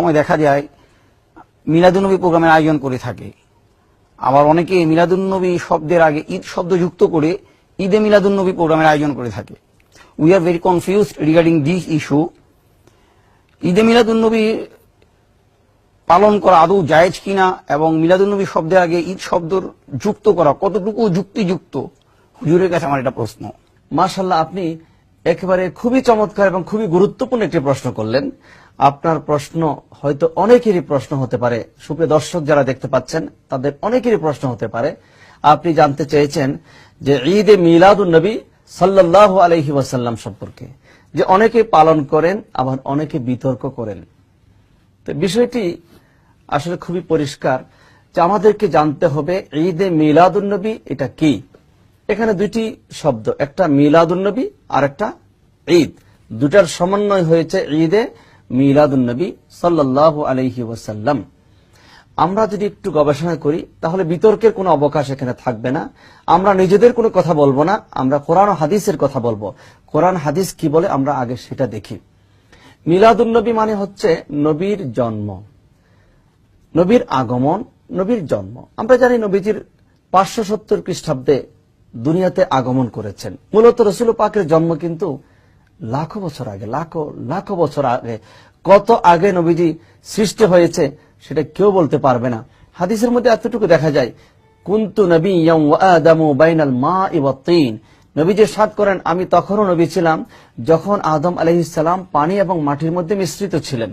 সময় দেখা যায় মিলাদুন্নবী প্রোগ্রামের আয়োজন করে থাকে। আবার অনেকে মিলাদুন্নবী শব্দের আগে ঈদ শব্দ যুক্ত করে ঈদে মিলাদুন্নবী প্রোগ্রামের আয়োজন করে থাকে। We are very confused regarding this issue. ঈদে মিলাদুন্নবী পালন করা আদৌ জায়েজ কিনা এবং মিলাদুন্নবী শব্দের আগে ঈদ শব্দ যুক্ত করা কতটুকু যুক্তিযুক্ত, হুজুরের কাছে আমার এটা প্রশ্ন। মাশাআল্লাহ, আপনি একেবারে খুবই চমৎকার এবং খুবই গুরুত্বপূর্ণ একটি প্রশ্ন করলেন। আপনার প্রশ্ন হয়তো অনেকেরই প্রশ্ন হতে পারে, সুপ্রিয় দর্শক যারা দেখতে পাচ্ছেন তাদের অনেকেরই প্রশ্ন হতে পারে। আপনি জানতে চেয়েছেন যে ঈদে মিলাদুন নবী সাল্লাল্লাহু আলাইহি ওয়াসাল্লাম সম্পর্কে, যে অনেকে পালন করেন আবার অনেকে বিতর্ক করেন। তো বিষয়টি আসলে খুবই পরিষ্কার যে আমাদেরকে জানতে হবে ঈদে মিলাদুন নবী এটা কি। এখানে দুইটি শব্দ, একটা মিলাদুন নবী আর একটা ঈদ, দুটার সমন্বয় হয়েছে ঈদে মিলাদুন নবী সাল্লাল্লাহু আলাইহি ওয়াসাল্লাম। আমরা যদি একটু গবেষণা করি তাহলে বিতর্কের কোনো অবকাশ এখানে থাকবে না। আমরা নিজেদের কোনো কথা বলবো না, আমরা কোরআন ও হাদিসের কথা বলবো। কোরআন হাদিস কি বলে আমরা আগে সেটা দেখি। মিলাদুন নবী মানে হচ্ছে নবীর জন্ম, নবীর আগমন, নবীর জন্ম। আমরা জানি নবীজির 570 খ্রিস্টাব্দে দুনিয়াতে আগমন করেছেন। মূলত রসুল পাকের জন্ম কিন্তু লাখো বছর আগে, লাখো বছর আগে। কত আগে নবীজি সৃষ্টি হয়েছে সেটা কেউ বলতে পারবে না। হাদিসের মধ্যে এতটুকু দেখা যায়, কুনতু নবিয়্যাম ওয়া আদামু বাইনাল মা'i ওয়াত তিন। নবীজি সাদ করেন আমি তখনও নবী ছিলাম যখন আদম আলাইহিস সালাম পানি এবং মাটির মধ্যে মিশ্রিত ছিলেন।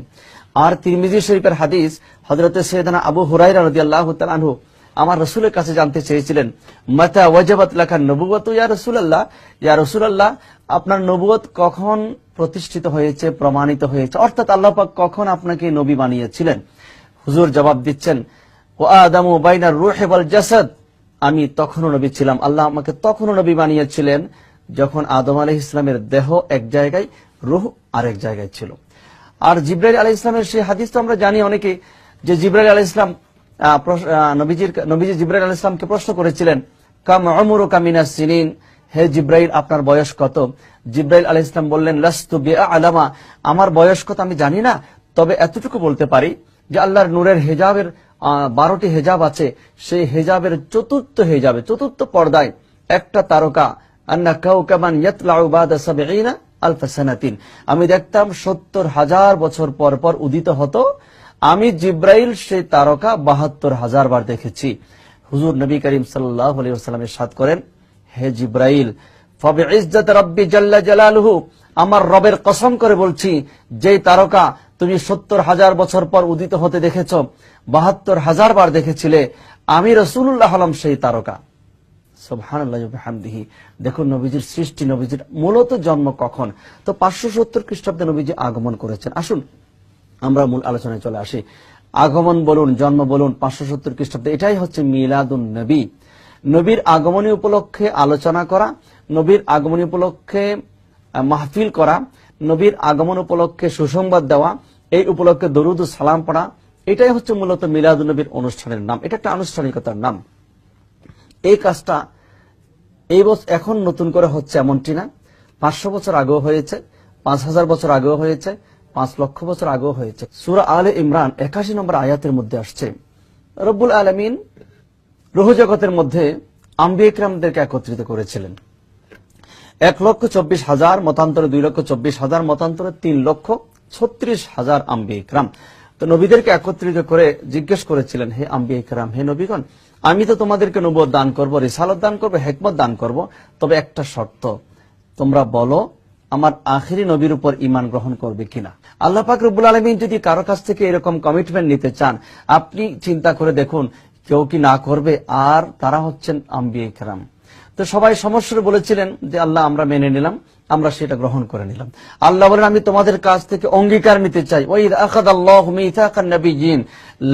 আর তিরমিজি শরীফের হাদিস, হযরত সাইয়েদনা আবু হুরায়রা রাদিয়াল্লাহু তাআলা আনহু আমার রাসূলের কাছে জানতে চেয়েছিলেন, মাতা ওয়াজাবাত লাকা নবুওয়াতু ইয়া রাসূলুল্লাহ, ইয়া রাসূলুল্লাহ আপনার নবুয়ত কখন প্রতিষ্ঠিত হয়েছে, প্রমাণিত হয়েছে, অর্থাৎ আল্লাহ পাক কখন আপনাকে নবী বানিয়েছিলেন? হুজুর জবাব দিচ্ছেন, ওয়া আদামু বাইনার রূহি ওয়াল জাসাদ, আমি তখনও নবী ছিলাম, আল্লাহ আমাকে তখনও নবী বানিয়েছিলেন যখন আদম আলাইহিস সালামের দেহ এক জায়গায়, রূহ আরেক জায়গায় ছিল। আর জিবরাইল আলাইহিস সালামের সেই হাদিস তো আমরা জানি অনেকে, যে জিবরাইল আলাইহিস সালাম নবীজি জিবরাইল আলাইহিস সালামকে প্রশ্ন করেছিলেন, কাম উমরুকা মিনাস সিনিন, হে জিবরাইল আপনার বয়স কত? জিবরাইল আলাইহিস সালাম বললেন, লাস্তু বিআলামা, আমার বয়স কত আমি জানি না, তবে এতটুকু বলতে পারি যে আল্লাহর নূরের হেজাবের 12টি হেজাব আছে, সেই হেজাবের চতুর্থ হেজাবে, চতুর্থ পর্দায় একটা তারকা, আন্না কাওকাবান ইয়াতলাউ বাদা 70 আলফ সানাতিন, আমি দেখতাম 70,000 বছর পর পর উদিত হতো। আমি জিবরাইল সেই তারকা 72,000 বার দেখেছি। হুজুর নবী করিম সাল্লাল্লাহু আলাইহি ওয়াসাল্লাম ইরশাদ করেন, হে জিবরাইল, ফাবিইজ্জাতি রাব্বি জাল্লা জালালুহু, আমার রবের কসম করে বলছি, যেই তারকা তুমি 70,000 বছর পর উদিত হতে দেখেছ, 72,000 বার দেখেছিলে, আমি রাসূলুল্লাহ হলাম সেই তারকা। সুবহানাল্লাহি ওয়া বিহামদিহি। দেখুন নবীজির সৃষ্টি, নবীজির মূলত জন্ম কখন? তো 570 খ্রিস্টাব্দে নবীজি আগমন করেছেন। আসুন আমরা মূল আলোচনায় চলে আসি। আগমন বলুন, জন্ম বলুন, 570 খ্রিস্টাব্দে, এটাই হচ্ছে মিলাদুন নবী। নবীর আগমনী উপলক্ষে আলোচনা করা, নবীর আগমনী উপলক্ষে মাহফিল করা, নবীর আগমন উপলক্ষে সুসংবাদ দেওয়া, এই উপলক্ষে দরুদ ও সালাম পড়া, এটাই হচ্ছে মূলত মিলাদুন নবীর অনুষ্ঠানের নাম। এটা একটা আনুষ্ঠানিকতার নাম। এই কাজটা এই বছর এখন নতুন করে হচ্ছে এমনটি না, 500 বছর আগেও হয়েছে, 5000 বছর আগেও হয়েছে, 5 লক্ষ বছর আগেও হয়েছে। সূরা আলে ইমরান 81 নম্বর আয়াতের মধ্যে আসছে, রব্বুল আলামিন রূহ জগতের মধ্যে আম্বিয়া কিরামদেরকে একত্রিত করেছিলেন। 1,24,000, মতান্তরে 2,24,000, মতান্তরে 3,36,000 আম্বিয়া কিরাম। তো নবীদেরকে একত্রিত করে জিজ্ঞেস করেছিলেন, হে আম্বিয়া কিরাম, হে নবীগণ, আমি তো তোমাদেরকে নবুয়ত দান করব, রিসালত দান করব, হিকমত দান করব, তবে একটা শর্ত, তোমরা বলো আমার আখিরি নবীর উপর ঈমান গ্রহণ করবে কিনা। আল্লাহ পাক রব্বুল আলামিন যদি কারো কাছ থেকে এরকম কমিটমেন্ট নিতে চান, আপনি চিন্তা করে দেখুন কেউ কি না করবে? আর তারা হচ্ছেন আম্বিয়া কিরাম। তো সবাই সমস্যায় বলেছিলেন যে আল্লাহ আমরা মেনে নিলাম, আমরা সেটা গ্রহণ করে নিলাম। আল্লাহ বলেন আমি তোমাদের কাছ থেকে অঙ্গীকার নিতে চাই, ওয়াইদ আখাযাল্লাহু মিসাকান নাবিয়্যিন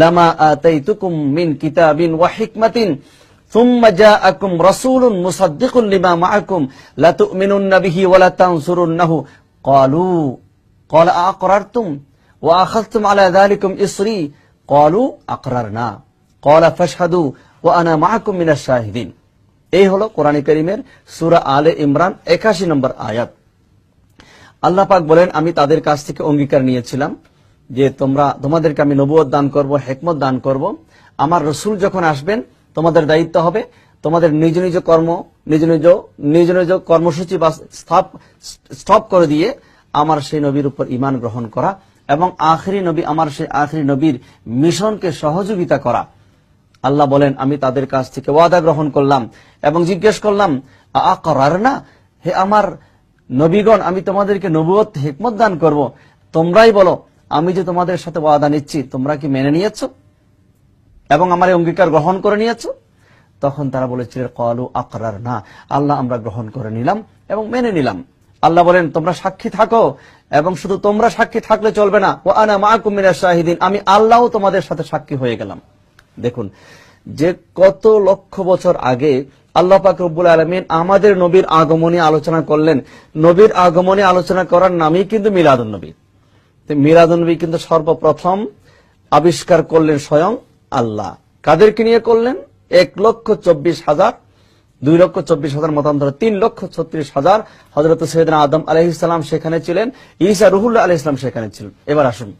লামা আতাইতুকুম মিন কিতাবিন ওয়া হিকমাতিন সুম্মা জাআকুম রাসূলুন মুসাদ্দিকুন লিমা মাআকুম লা তু'মিনুন্না বিহি ওয়া লা তানসুরুন্নাহু ক্বালা আ'আকরারতুম ওয়া আখাযতুম আলা যালিকুম ইসরি ক্বালু আকরারনা ক্বালা ফাশহাদু ওয়া আনা মাআকুম মিনাশ শাহিদিন। এই হলো কোরআন কারীমের সূরা আলে ইমরান 81 নম্বর আয়াত। আল্লাহ পাক বলেন আমি তাদের কাছ থেকে অঙ্গীকার নিয়েছিলাম যে তোমাদেরকে আমি নবুয়ত দান করব, হিকমত দান করব। আমার রসুল যখন আসবেন তোমাদের দায়িত্ব হবে তোমাদের নিজ নিজ কর্ম নিজ নিজ কর্মসূচি বা স্টপ করে দিয়ে আমার সেই নবীর উপর ঈমান গ্রহণ করা এবং আমার সেই আখিরি নবীর মিশনকে সহযোগিতা করা। আল্লাহ বলেন, আমি তাদের কাছ থেকে ওয়াদা গ্রহণ করলাম এবং জিজ্ঞেস করলাম, আকরারনা, হে আমার নবীগণ, আমি তোমাদেরকে নবুয়ত হিকমত দান করব, তোমরাই বলো আমি যে তোমাদের সাথে ওয়াদা নিচ্ছি তোমরা কি মেনে নিয়েছো এবং আমার এই অঙ্গীকার গ্রহণ করে নিয়েছো? তখন তারা বলেছিলেন, ক্বালু আকরারনা, আল্লাহ আমরা গ্রহণ করে নিলাম এবং মেনে নিলাম। আল্লাহ বলেন, তোমরা সাক্ষী থাকো এবং শুধু তোমরা সাক্ষী থাকলে চলবে না, ওয়া আনা মাআকুম মিনাশ শাহিদিন, আমি আল্লাহও তোমাদের সাথে সাক্ষী হয়ে গেলাম। দেখুন যে কত লক্ষ বছর আগে আল্লাহ পাক রব্বুল আলামিন আমাদের নবীর আগমনী আলোচনা করলেন। নবীর আগমনী আলোচনা করার নামই কিন্তু মিলাদুন নবী। মিলাদুন নবী কিন্তু সর্বপ্রথম আবিষ্কার করলেন স্বয়ং আল্লাহ। কাদেরকে নিয়ে করলেন? 1,24,000, 2,24,000 মতান্তরে 3,36,000। হযরত সাইয়েদনা আদম আলাইহিস সালাম সেখানে ছিলেন, ঈসা রুহুল্লাহ আলাইহিস সালাম সেখানে ছিলেন। এবার আসুন,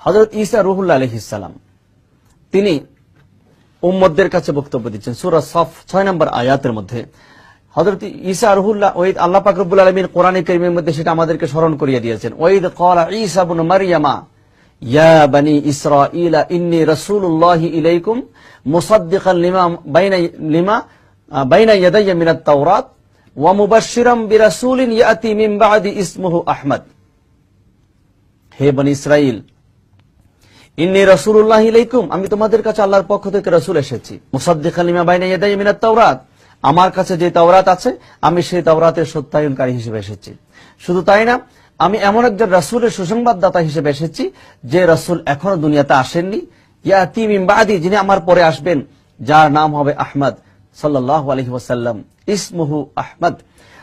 হযরত ঈসা রুহুল্লাহ আলাইহিস সালাম তিনি উম্মতদের কাছে বক্তব্য দিচ্ছেন। সূরা সফ 6 নম্বর আয়াতের মধ্যে হযরত ঈসা রুহুল্লাহ, ওয়াইদ আল্লাহ পাক রব্বুল আলামিন কোরআনে কারীমের মধ্যে সেটা আমাদেরকে স্মরণ করিয়ে দিয়েছেন। ওয়াইদ ক্বালা ঈসা ইবনে মারইয়ামা ইয়া বানি ইসরাঈলা ইন্নী রাসূলুল্লাহি ইলাইকুম মুসাদ্দিকান লিমা বাইনা ইয়াদাইয়া মিনাত তাওরাত ওয়া মুবাশশিরাম বিরাসূলিন ইয়াতি মিন বাদি ইসমুহু আহমদ। হে বনি ইসরাইল, ইন্নী রাসূলুল্লাহি ইলাইকুম, আমি তোমাদের কাছে আল্লাহর পক্ষ থেকে রাসূল এসেছি। মুসাদ্দিকান লিমা বাইনা ইয়াদাইয়া মিনাত তাওরাত, আমার কাছে যে তাওরাত আছে আমি সেই তাওরাতের সত্যায়নকারী হিসেবে এসেছি। শুধু তাই না, আমি এমন একজন রাসূলের সুসংবাদদাতা হিসেবে এসেছি যে রাসূল এখনো দুনিয়াতে আসেননি, ইয়াতি মিন বাদি, যিনি আমার পরে আসবেন, যার নাম হবে আহমদ সাল্লাল্লাহু আলাইহি ওয়াসাল্লাম, ইসমুহু আহমদ।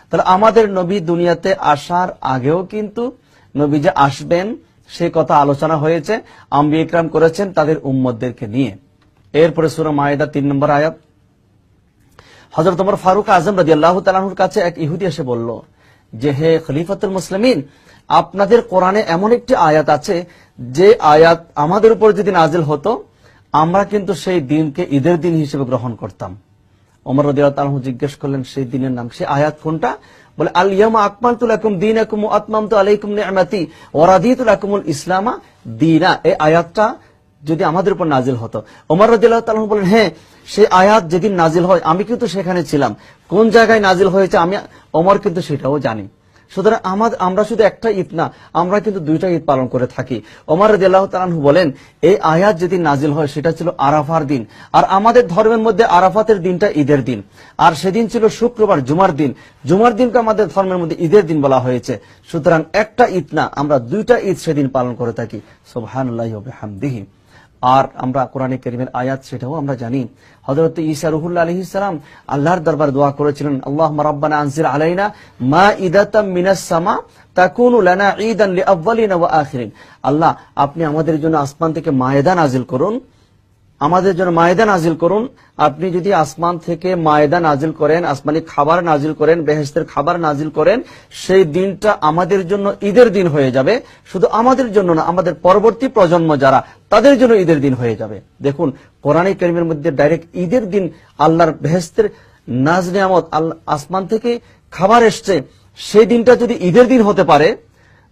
তাহলে আমাদের নবী দুনিয়াতে আসার আগেও কিন্তু নবী যে আসবেন সে কথা আলোচনা হয়েছে, আম্বিয়া ইকরাম করেছেন তাদের উম্মতদেরকে নিয়ে। এরপরে সূরা মায়েদা 3 নম্বর আয়াত, হযরত ওমর ফারুক আযম রাদিয়াল্লাহু তাআলা আনহুর কাছে এক ইহুদি এসে বলল যে, হে খলিফাতুল মুসলিমিন, আপনাদের কোরআনে এমন একটি আয়াত আছে যে আয়াত আমাদের উপর যদি নাজিল হতো আমরা কিন্তু সেই দিনকে ঈদের দিন হিসেবে গ্রহণ করতাম। ওমর রাদিয়াল্লাহু তাআলা আনহু জিজ্ঞেস করলেন সেই দিনের নাম, সেই আয়াত কোনটা? বলে, আল ইয়াউমা আকমালতু লাকুম দীনাকুম ওয়া আতমামতু আলাইকুম নি'মাতি ওয়া রাদিতু লাকুমুল ইসলামা দীনা। এই আয়াতটা যদি আমাদের উপর নাজিল হতো। ওমর রাদিয়াল্লাহু তাআলা বলেন, হ্যাঁ, সেই আয়াত যেদিন নাজিল হয় আমি কিন্তু সেখানে ছিলাম। কোন জায়গায় নাজিল হয়েছে আমি ওমর কিন্তু সেটাও জানি। সুতরাং আমরা শুধু একটা ঈদ না, আমরা কিন্তু দুইটা ঈদ পালন করে থাকি। ওমর রাদিয়াল্লাহু তাআলা আনহু বলেন, এই আয়াত যেদিন নাজিল হয় সেটা ছিল আরাফার দিন, আর আমাদের ধর্মের মধ্যে আরাফাতের দিনটা ঈদের দিন, আর সেদিন ছিল শুক্রবার, জুমার দিন। জুমার দিনকে আমাদের ধর্মের মধ্যে ঈদের দিন বলা হয়েছে। সুতরাং একটা ঈদ না, আমরা দুইটা ঈদ সেদিন পালন করে থাকি। সুবহানাল্লাহি ওয়া বিহামদিহি। আর আমরা কোরআনে কারীমের আয়াত সেটাও আমরা জানি। হযরত ঈসা রুহুল্লাহ আলাইহিস সালাম আল্লাহর দরবারে দোয়া করেছিলেন, আল্লাহুম্মা রাব্বানা আনজিল আলাইনা মাইদাতাম মিনাস সামা তাকুনু লানা ঈদান লিআউয়ালিনা ওয়া আখিরিন। আল্লাহ, আপনি আমাদের জন্য আসমান থেকে মায়েদা নাজিল করুন, আমাদের জন্য মায়েদা নাজিল করুন। আপনি যদি আসমান থেকে মায়েদা নাজিল করেন, আসমানি খাবার নাজিল করেন, বেহেশতের খাবার নাজিল করেন, সেই দিনটা আমাদের জন্য ঈদের দিন হয়ে যাবে। শুধু আমাদের জন্য না, আমাদের পরবর্তী প্রজন্ম যারা, তাদের জন্য ঈদের দিন হয়ে যাবে। দেখুন কোরআনে কারীমের মধ্যে ডাইরেক্ট ঈদের দিন আল্লাহর বেহেশতের নাজ নিয়ামত, আসমান থেকে খাবার এসছে, সেই দিনটা যদি ঈদের দিন হতে পারে,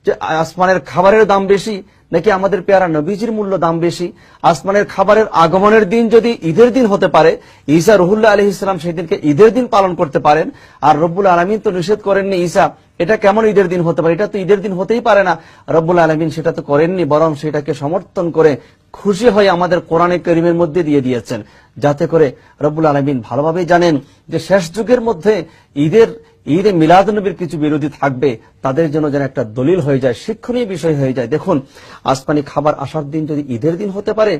যে আসমানের খাবারের দাম বেশি নাকি আমাদের পেয়ারা নবীজির মূল্য দাম বেশি? আসমানের খাবারের আগমনের দিন যদি ঈদের দিন হতে পারে, ঈসা রুহুল্লাহ আলাইহিস সালাম সেই দিনকে ঈদের দিন পালন করতে পারেন, আর রব্বুল আলামিন তো নিষেধ করেননি ঈসা এটা কেমন ঈদের দিন হতে পারে, এটা তো ঈদের দিন হতেই পারে না। রব্বুল আলামিন সেটা তো করেননি, বরং সেটাকে সমর্থন করে খুশি হয়ে আমাদের কোরআনে কারীমের মধ্যে দিয়ে দিয়েছেন, যাতে করে রব্বুল আলামিন ভালোভাবেই জানেন যে শেষ যুগের মধ্যে ঈদে মিলাদুন্নবীর কিছু বিরোধী থাকবে, তাদের জন্য যেন একটা দলিল হয়ে যায়, শিক্ষণীয় বিষয় হয়ে যায়। দেখুন আসমানি খাবার আসার দিন যদি ঈদের দিন হতে পারে,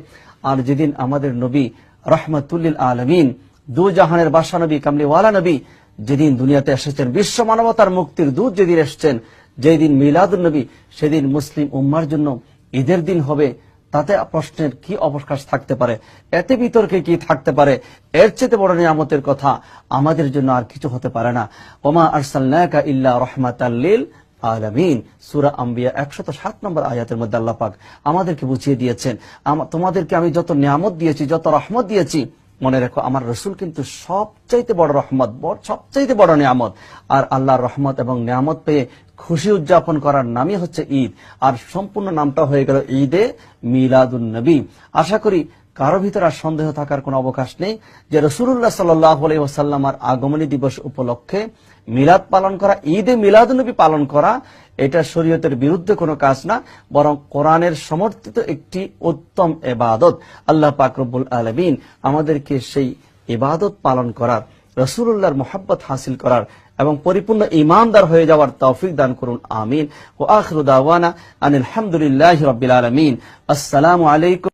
আর যেদিন আমাদের নবী রাহমাতুল লিল আলামিন, দু জাহানের বাদশা নবী, কামলিওয়ালা নবী যেদিন দুনিয়াতে এসেছেন, বিশ্ব মানবতার মুক্তির দূত যেদিন এসেছেন, যেদিন মিলাদুন্নবী, সেদিন মুসলিম উম্মার জন্য ঈদের দিন হবে, তাতে প্রশ্নের কি অবকাশ থাকতে পারে? এতে বিতর্কে কি থাকতে পারে? এর চেয়ে বড় নিয়ামতের কথা আমাদের জন্য আর কিছু হতে পারে না। ওমা আরসালনাকা ইল্লা রাহমাতাল লিল আলামিন। সূরা আম্বিয়া 107 নম্বর আয়াতের মধ্যে আল্লাহ পাক আমাদেরকে বুঝিয়ে দিয়েছেন, তোমাদেরকে আমি যত নিয়ামত দিয়েছি, যত রহমত দিয়েছি, মনে রাখো আমার রসুল কিন্তু সবচাইতে বড় রহমত, সবচাইতে বড় নিয়ামত। আর আল্লাহর রহমত এবং নিয়ামত পেয়ে খুশি উদযাপন করার নামই হচ্ছে ঈদ। আর সম্পূর্ণ নামটা হয়ে গেল ঈদে মিলাদুন নবী। আশা করি কারো ভিতরে আর সন্দেহ থাকার কোনো অবকাশ নেই যে রাসূলুল্লাহ সাল্লাল্লাহু আলাইহি ওয়াসাল্লামের আগমনী দিবস উপলক্ষে মিলাদ পালন করা, ঈদে মিলাদুন নবী পালন করা, এটা শরীয়তের বিরুদ্ধে কোনো কাজ না, বরং কোরআনের সমর্থিত একটি উত্তম ইবাদত। আল্লাহ পাক রব্বুল আলামিন আমাদেরকে সেই ইবাদত পালন করার, রাসূলুল্লাহর মুহাব্বত হাসিল করার এবং পরিপূর্ণ ঈমানদার হয়ে যাওয়ার তৌফিক দান করুন, আমিন। ওয়া আখিরু দাওয়ানা আনিল হামদুলিল্লাহি রাব্বিল আলামিন। আসসালামু আলাইকুম।